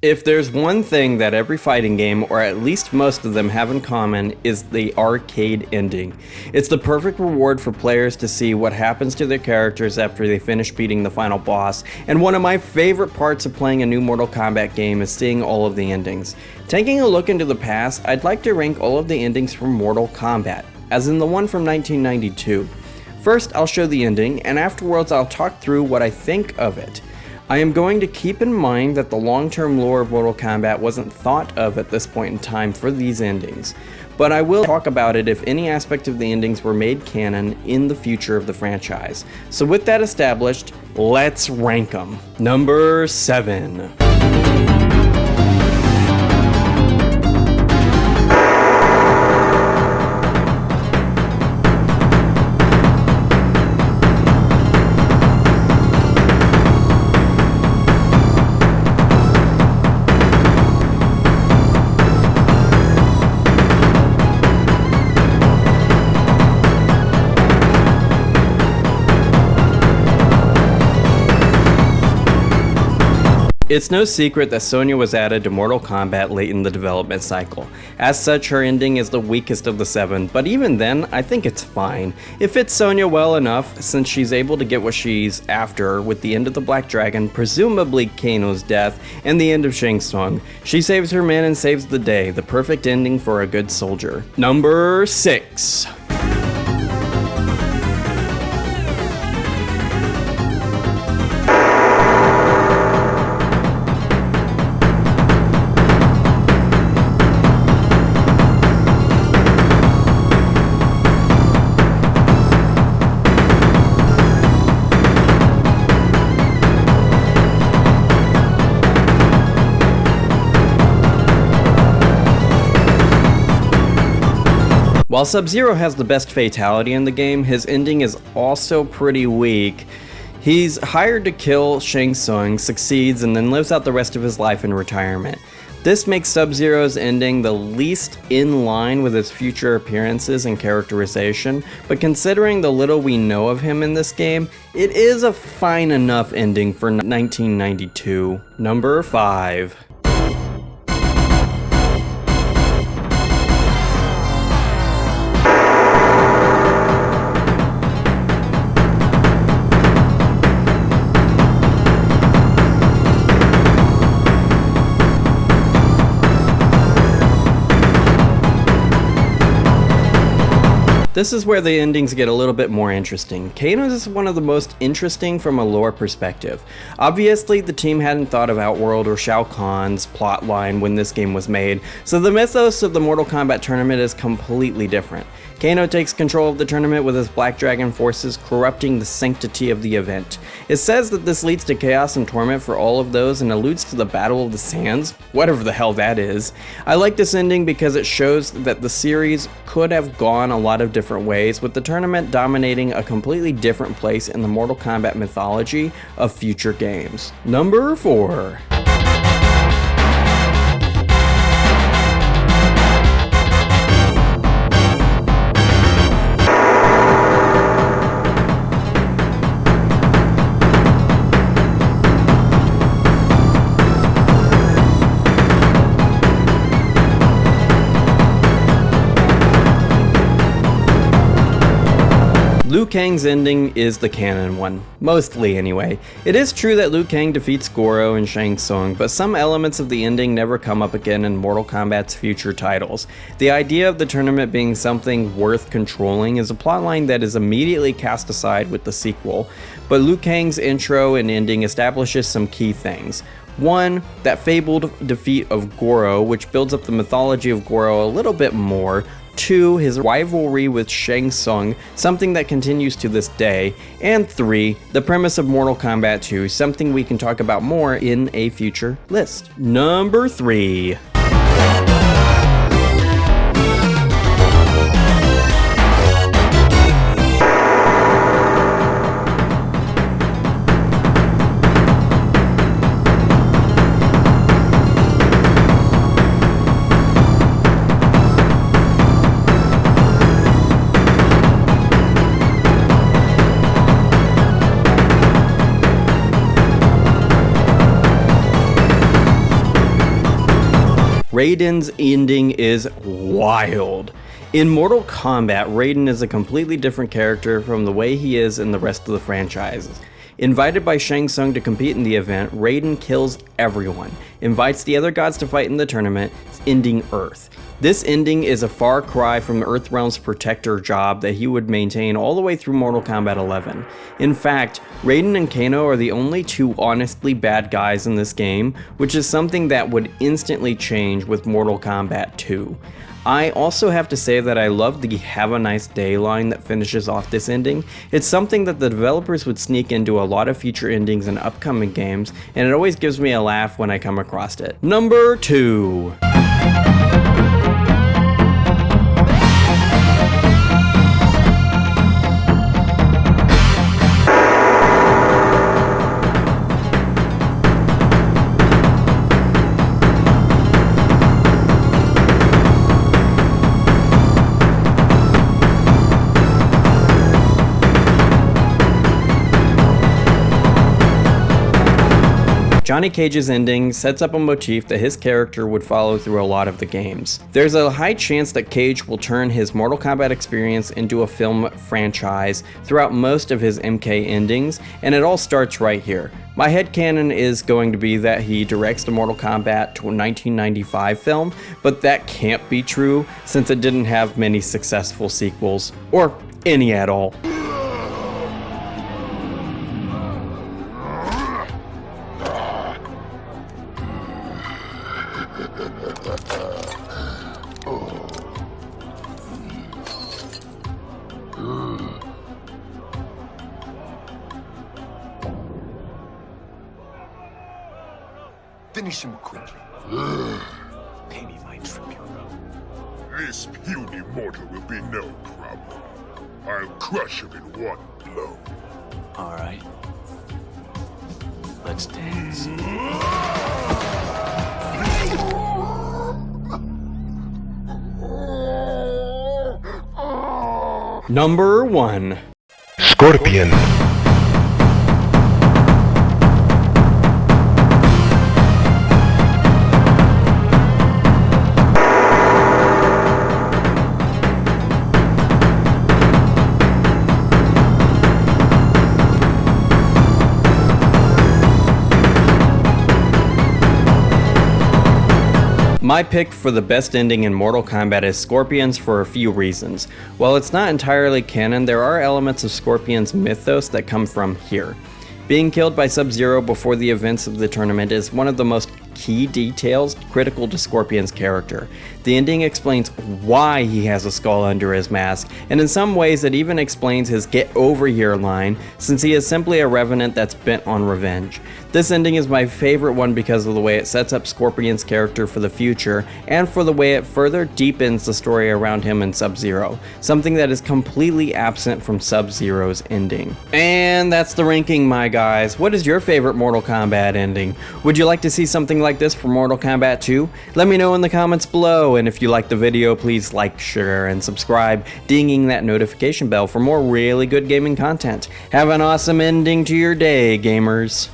If there's one thing that every fighting game, or at least most of them, have in common, is the arcade ending. It's the perfect reward for players to see what happens to their characters after they finish beating the final boss, and one of my favorite parts of playing a new Mortal Kombat game is seeing all of the endings. Taking a look into the past, I'd like to rank all of the endings from Mortal Kombat, as in the one from 1992. First, I'll show the ending, and afterwards I'll talk through what I think of it. I am going to keep in mind that the long-term lore of Mortal Kombat wasn't thought of at this point in time for these endings, but I will talk about it if any aspect of the endings were made canon in the future of the franchise. So with that established, let's rank them. Number 7. It's no secret that Sonya was added to Mortal Kombat late in the development cycle. As such, her ending is the weakest of the 7, but even then, I think it's fine. It fits Sonya well enough, since she's able to get what she's after with the end of the Black Dragon, presumably Kano's death, and the end of Shang Tsung. She saves her men and saves the day, the perfect ending for a good soldier. Number 6. While Sub-Zero has the best fatality in the game, his ending is also pretty weak. He's hired to kill Shang Tsung, succeeds, and then lives out the rest of his life in retirement. This makes Sub-Zero's ending the least in line with his future appearances and characterization, but considering the little we know of him in this game, it is a fine enough ending for 1992. Number 5. This is where the endings get a little bit more interesting. Kano's is one of the most interesting from a lore perspective. Obviously, the team hadn't thought of Outworld or Shao Kahn's plotline when this game was made, so the mythos of the Mortal Kombat tournament is completely different. Kano takes control of the tournament with his Black Dragon forces, corrupting the sanctity of the event. It says that this leads to chaos and torment for all of those and alludes to the Battle of the Sands, whatever the hell that is. I like this ending because it shows that the series could have gone a lot of different ways, with the tournament dominating a completely different place in the Mortal Kombat mythology of future games. Number 4. Liu Kang's ending is the canon one, mostly anyway. It is true that Liu Kang defeats Goro and Shang Tsung, but some elements of the ending never come up again in Mortal Kombat's future titles. The idea of the tournament being something worth controlling is a plotline that is immediately cast aside with the sequel, but Liu Kang's intro and ending establishes some key things. One, that fabled defeat of Goro, which builds up the mythology of Goro a little bit more. 2, his rivalry with Shang Tsung, something that continues to this day. And 3, the premise of Mortal Kombat 2, something we can talk about more in a future list. Number 3. Raiden's ending is wild. In Mortal Kombat, Raiden is a completely different character from the way he is in the rest of the franchises. Invited by Shang Tsung to compete in the event, Raiden kills everyone, invites the other gods to fight in the tournament, ending Earth. This ending is a far cry from the Earthrealm's protector job that he would maintain all the way through Mortal Kombat 11. In fact, Raiden and Kano are the only two honestly bad guys in this game, which is something that would instantly change with Mortal Kombat 2. I also have to say that I love the "Have a nice day" line that finishes off this ending. It's something that the developers would sneak into a lot of future endings in upcoming games, and it always gives me a laugh when I come across it. Number 2. Johnny Cage's ending sets up a motif that his character would follow through a lot of the games. There's a high chance that Cage will turn his Mortal Kombat experience into a film franchise throughout most of his MK endings, and it all starts right here. My headcanon is going to be that he directs the Mortal Kombat 1995 film, but that can't be true since it didn't have many successful sequels, or any at all. Finish him quickly. Pay me my tribute. This puny mortal will be no problem. I'll crush him in one blow. All right. Let's dance. Number 1. Scorpion. My pick for the best ending in Mortal Kombat is Scorpion's for a few reasons. While it's not entirely canon, there are elements of Scorpion's mythos that come from here. Being killed by Sub-Zero before the events of the tournament is one of the most key details critical to Scorpion's character. The ending explains why he has a skull under his mask, and in some ways it even explains his "get over here" line, since he is simply a revenant that's bent on revenge. This ending is my favorite one because of the way it sets up Scorpion's character for the future, and for the way it further deepens the story around him and Sub-Zero, something that is completely absent from Sub-Zero's ending. And that's the ranking, my guys. What is your favorite Mortal Kombat ending? Would you like to see something like this for Mortal Kombat 2? Let me know in the comments below, and if you liked the video, please like, share, and subscribe, dinging that notification bell for more really good gaming content. Have an awesome ending to your day, gamers.